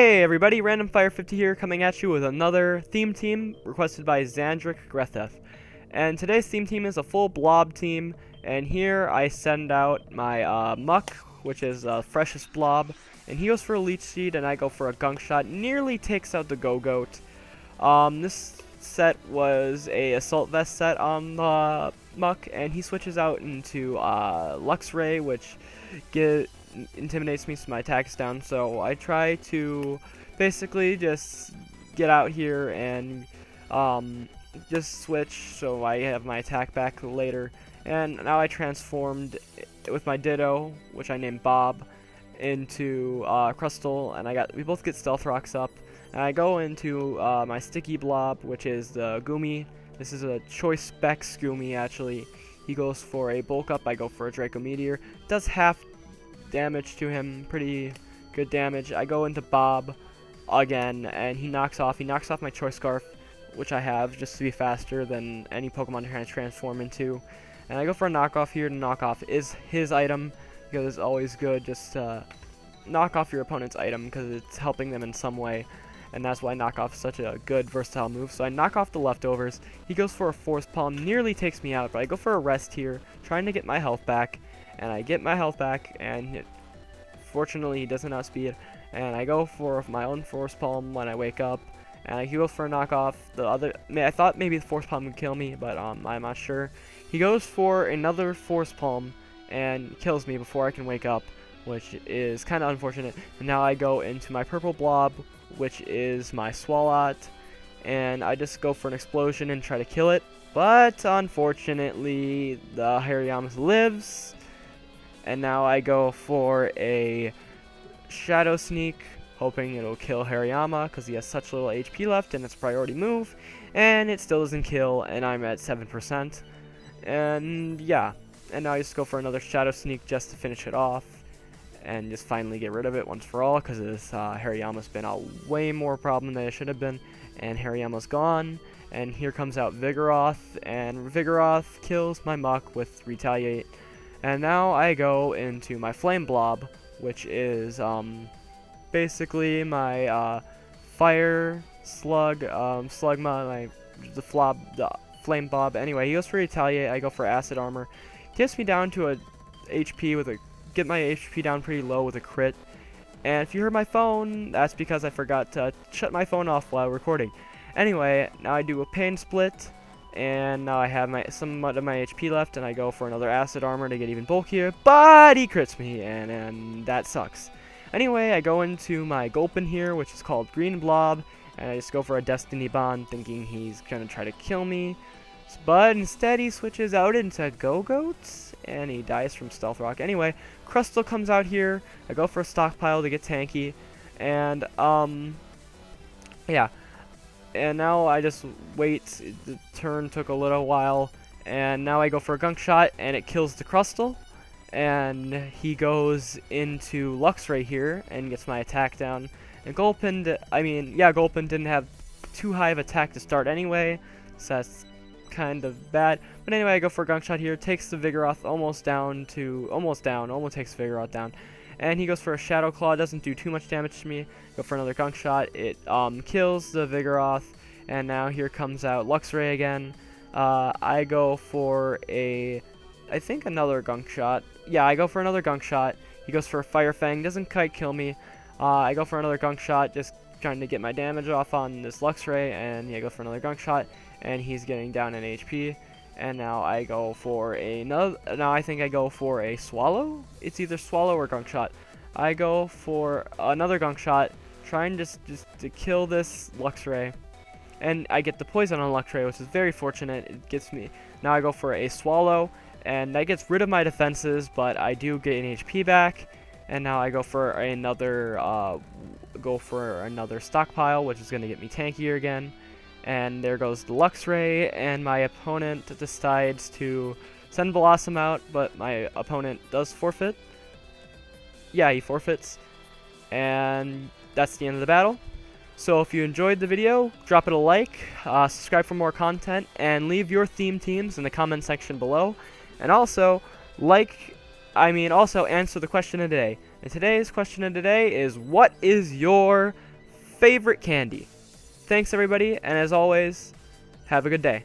Hey everybody, Random Fire 50 here, coming at you with another theme team requested by Zendrick Griffeth. And today's theme team is a full blob team, and here I send out my muck, which is Freshest blob, and he goes for a leech seed and I go for a gunk shot. Nearly takes out the go-goat. This set was a assault vest set on the muck, and he switches out into Lux Ray, which intimidates me so my attack is down. So I try to basically just get out here and just switch so I have my attack back later. And now I transformed with my Ditto, which I named Bob, into Crystal, and we both get stealth rocks up. And I go into my sticky blob, which is the Goomy. This is a choice specs Goomy actually. He goes for a bulk up, I go for a Draco Meteor. Does half damage to him, pretty good damage. I go into Bob again, and he knocks off my choice scarf, which I have just to be faster than any Pokemon trying to transform into. And I go for a knockoff here to knock off his item, because it's always good just to knock off your opponent's item because it's helping them in some way. And that's why knockoff is such a good versatile move. So I knock off the leftovers. He goes for a Force Palm, nearly takes me out, but I go for a rest here, trying to get my health back. And I get my health back, and fortunately he doesn't outspeed. And I go for my own Force Palm when I wake up. And he goes for a knockoff. I thought maybe the Force Palm would kill me, but I'm not sure. He goes for another Force Palm and kills me before I can wake up, which is kind of unfortunate. And now I go into my purple blob, which is my Swalot, and I just go for an explosion and try to kill it. But unfortunately, the Hariyama lives. And now I go for a Shadow Sneak, hoping it'll kill Hariyama because he has such little HP left and it's a priority move. And it still doesn't kill, and I'm at 7%. And yeah, and now I just go for another Shadow Sneak just to finish it off and just finally get rid of it once for all, because this Hariyama's been a way more problem than it should have been. And Hariyama's gone, and here comes out Vigoroth, and Vigoroth kills my muck with Retaliate. And now I go into my Flame Blob, which is basically my Fire Slug, Slugma, the Flame Blob. Anyway, he goes for Retaliate, I go for Acid Armor. Gets me down to a HP with a get my HP down pretty low with a crit. And if you heard my phone, that's because I forgot to shut my phone off while recording. Anyway, now I do a Pain Split, and now I have somewhat of my HP left, and I go for another Acid Armor to get even bulkier, but he crits me, and that sucks. Anyway, I go into my Gulpin here, which is called Green Blob, and I just go for a Destiny Bond, thinking he's gonna try to kill me. But instead he switches out into Go-Goats, and he dies from Stealth Rock. Anyway, Crystal comes out here, I go for a Stockpile to get tanky, and yeah. And now I just wait, the turn took a little while, and now I go for a Gunk Shot, and it kills the Crystal. And he goes into Lux Ray here, and gets my attack down. And Gulpin didn't have too high of attack to start anyway, so that's kind of bad. But anyway, I go for a Gunk Shot here, takes the Vigoroth almost takes Vigoroth down. And he goes for a Shadow Claw, doesn't do too much damage to me. Go for another Gunk Shot, it kills the Vigoroth. And now here comes out Lux Ray again. I go for I think another Gunk Shot. Yeah, I go for another Gunk Shot. He goes for a Fire Fang, doesn't quite kill me. I go for another Gunk Shot, just trying to get my damage off on this Lux Ray, and yeah, I go for another Gunk Shot, and he's getting down in HP. And now I go for I think I go for a Swallow? It's either Swallow or Gunk Shot. I go for another Gunk Shot, trying just to kill this Lux Ray. And I get the poison on Lux Ray, which is very fortunate. It gets me. Now I go for a Swallow, and that gets rid of my defenses, but I do get an HP back. And now I go for another Stockpile, which is going to get me tankier again. And there goes the Lux Ray, and my opponent decides to send Blossom out, but my opponent does forfeit. Yeah, he forfeits. And that's the end of the battle. So if you enjoyed the video, drop it a like, subscribe for more content, and leave your theme teams in the comment section below. And also, answer the question of the day. And today's question of the day is, what is your favorite candy. Thanks everybody, and as always, have a good day.